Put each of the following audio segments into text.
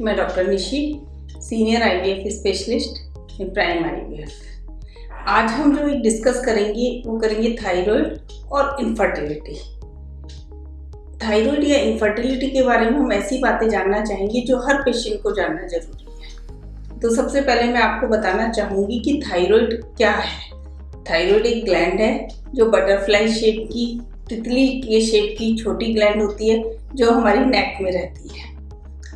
मैं doctor Nishi, senior IVF specialist in prime IVF. आज हम जो डिस्कस करेंगे वो करेंगे थायराइड और इनफर्टिलिटी। थायराइड या इनफर्टिलिटी के बारे में हम ऐसी बातें जानना चाहेंगे जो हर पेशेंट को जानना जरूरी है। तो सबसे पहले मैं आपको बताना चाहूँगी कि थायराइड क्या है। थायराइड एक ग्लैंड है जो बटरफ्लाई शेप की, तितली के शेप की छोटी ग्लैंड होती है जो हमारी नेक में रहती है।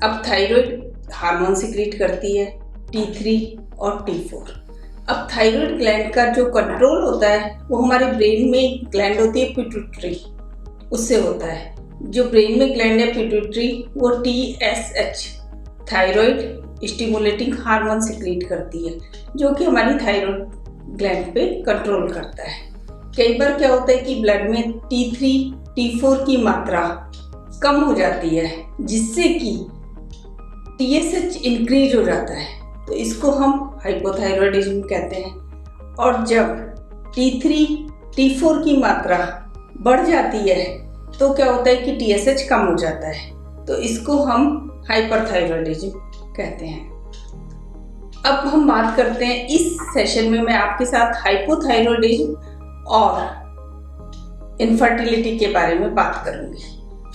अब थायराइड हार्मोन सिक्रीट करती है T3 और T4। अब थायराइड ग्लैंड का जो कंट्रोल होता है वो हमारे ब्रेन में एक ग्लैंड होती है पिट्यूटरी, उससे होता है। जो ब्रेन में ग्लैंड है पिट्यूटरी वो TSH thyroid stimulating hormone secrete करती है जो कि हमारी थायराइड ग्लैंड पे कंट्रोल करता है। कई बार क्या होता है कि ब्लड में T3 T4 की मात्रा कम हो जाती है जिससे कि TSH इंक्रीज हो जाता है, तो इसको हम हाइपोथायरॉयडिज्म कहते हैं। और जब T3 T4 की मात्रा बढ़ जाती है तो क्या होता है कि TSH कम हो जाता है, तो इसको हम हाइपरथायरॉयडिज्म कहते हैं। अब हम बात करते हैं, इस सेशन में मैं आपके साथ हाइपोथायरॉयडिज्म और इनफर्टिलिटी के बारे में बात करूंगी।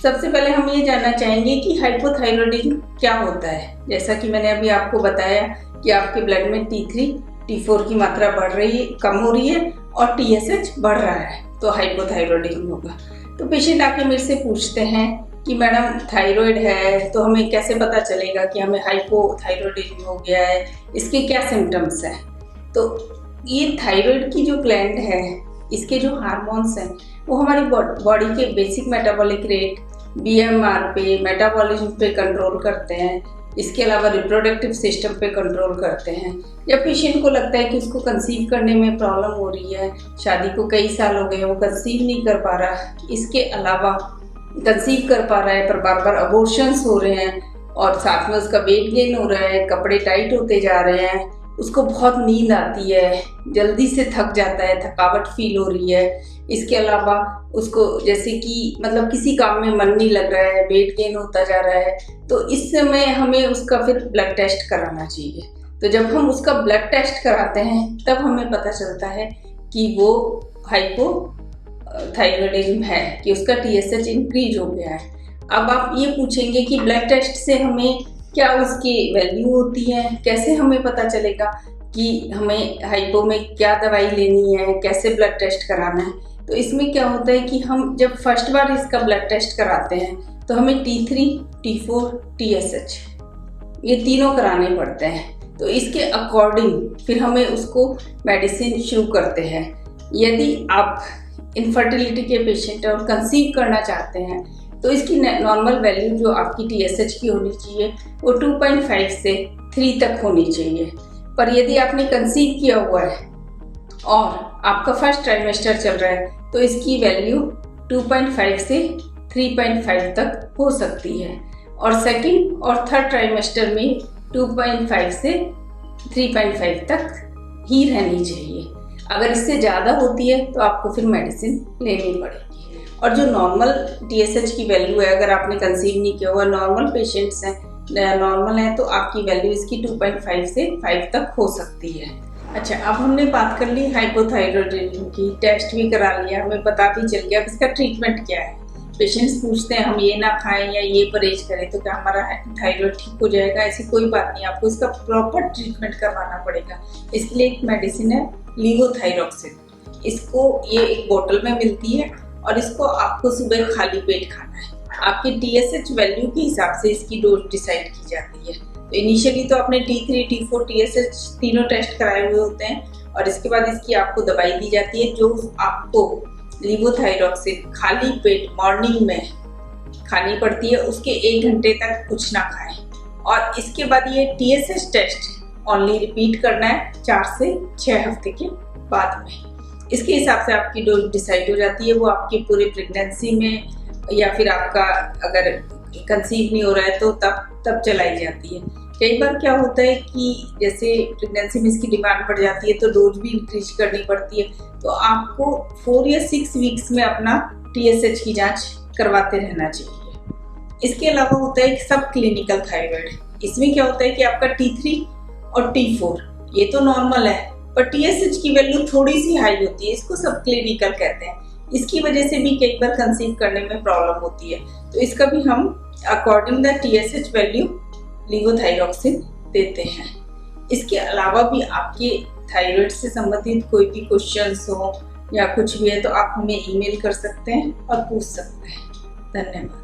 सबसे पहले हम ये जानना चाहेंगे कि हाइपोथायरॉयडिज्म क्या होता है। जैसा कि मैंने अभी आपको बताया कि आपके ब्लड में T3 T4 की मात्रा बढ़ रही है, कम हो रही है और TSH बढ़ रहा है, तो हाइपोथायरॉयडिज्म होगा। तो पेशेंट आके मेरे से पूछते हैं कि मैडम थायराइड है तो हमें कैसे पता चलेगा कि हमें हाइपोथायरॉयडिज्म हो गया है, इसके क्या सिम्टम्स हैं। तो ये थायराइड की जो ग्लैंड है, इसके जो हार्मोन्स हैं वो हमारी बॉडी के बेसिक मेटाबॉलिक रेट, BMR पे, मेटाबॉलिज्म पे कंट्रोल करते हैं। इसके अलावा रिप्रोडक्टिव सिस्टम पे कंट्रोल करते हैं। जब पेशेंट को लगता है कि उसको कंसीव करने में प्रॉब्लम हो रही है, शादी को कई साल हो गए वो कंसीव नहीं कर पा रहा, इसके अलावा कंसीव कर पा रहा है पर बार बार अबॉर्शंस हो रहे हैं और साथ में उसका वेट गेन हो रहा है, कपड़े टाइट होते जा रहे हैं, उसको बहुत नींद आती है, जल्दी से थक जाता है, थकावट फील हो रही है। इसके अलावा उसको जैसे कि मतलब किसी काम में मन नहीं लग रहा है, वेट गेन होता जा रहा है, तो इस समय हमें उसका फिर ब्लड टेस्ट कराना चाहिए। तो जब हम उसका ब्लड टेस्ट कराते हैं तब हमें पता चलता है कि वो हाइपोथायरॉयडिज्म है, कि उसका TSH इंक्रीज हो गया है। अब आप ये पूछेंगे कि ब्लड टेस्ट से हमें क्या उसकी वैल्यू होती है, कैसे हमें पता चलेगा कि हमें हाइपो में क्या दवाई लेनी है, कैसे ब्लड टेस्ट कराना है। तो इसमें क्या होता है कि हम जब फर्स्ट बार इसका ब्लड टेस्ट कराते हैं तो हमें T3 T4 TSH ये तीनों कराने पड़ते हैं। तो इसके अकॉर्डिंग फिर हमें उसको मेडिसिन शुरू करते हैं। यदि आप इनफर्टिलिटी के पेशेंट और कंसीव करना चाहते हैं तो इसकी नॉर्मल वैल्यू जो आपकी TSH की होनी चाहिए वो 2.5 से 3 तक होनी चाहिए। पर यदि आपने कंसीव किया हुआ है और आपका फर्स्ट ट्राइमेस्टर चल रहा है तो इसकी वैल्यू 2.5 से 3.5 तक हो सकती है, और सेकंड और थर्ड ट्राइमेस्टर में 2.5 से 3.5 तक ही रहनी चाहिए। अगर इससे ज़्यादा होती है तो आपको फिर मेडिसिन लेनी पड़ेगी। और जो नॉर्मल TSH की वैल्यू है, अगर आपने कंसीव नहीं किया हुआ, नॉर्मल पेशेंट्स हैं, नॉर्मल है, तो आपकी वैल्यू इसकी 2.5 से 5 तक हो सकती है। अच्छा, अब हमने बात कर ली हाइपोथायरॉयडिज्म की, टेस्ट भी करा लिया, हमें पता भी चल गया अब इसका ट्रीटमेंट क्या है। पेशेंट्स पूछते हैं हम ये ना खाएं या ये परहेज करें तो क्या हमारा थायराइड ठीक हो जाएगा? ऐसी कोई बात नहीं, आपको इसका प्रॉपर ट्रीटमेंट करवाना पड़ेगा। इसके लिए एक मेडिसिन है लीवोथायरॉक्सिन। इसको ये एक बोतल में मिलती है और इसको आपको सुबह खाली पेट खाना है। आपकी TSH वैल्यू के हिसाब से इसकी डोज डिसाइड की जाती है। तो इनिशियली तो आपने T3 T4 TSH तीनों टेस्ट कराए हुए होते हैं और इसके बाद इसकी आपको दवाई दी जाती है जो आपको लीवोथायरॉक्सिन खाली पेट मॉर्निंग में खानी पड़ती है। उसके 1 घंटे तक कुछ ना खाएं और इसके बाद ये TSH टेस्ट ओनली रिपीट करना है 4 से 6 हफ्ते के बाद में। इसके हिसाब से आपकी डोज डिसाइड हो जाती है। वो आपकी पूरी प्रेगनेंसी में या फिर आपका अगर कंसीव नहीं हो रहा है तो तब चलाई जाती है। कई बार क्या होता है कि जैसे प्रेगनेंसी में इसकी डिमांड बढ़ जाती है तो डोज भी इंक्रीज करनी पड़ती है। तो आपको 4 या 6 वीक्स में अपना TSH की जांच करवाते रहना चाहिए। इसके अलावा होता है एक सब क्लिनिकल थायराइड। इसमें क्या होता है कि आपका T3 और T4 ये तो नॉर्मल है, पर TSH की वैल्यू थोड़ी सी हाई होती है, इसको सब क्लिनिकल कहते हैं। इसकी वजह से भी कई बार कंसीव करने में प्रॉब्लम होती है, तो इसका भी हम अकॉर्डिंग द TSH वैल्यू लीवोथायरॉक्सिन देते हैं। इसके अलावा भी आपके थायराइड से संबंधित कोई भी क्वेश्चंस हो या कुछ भी है तो आप हमें ईमेल कर सकते हैं और पूछ सकते हैं। धन्यवाद।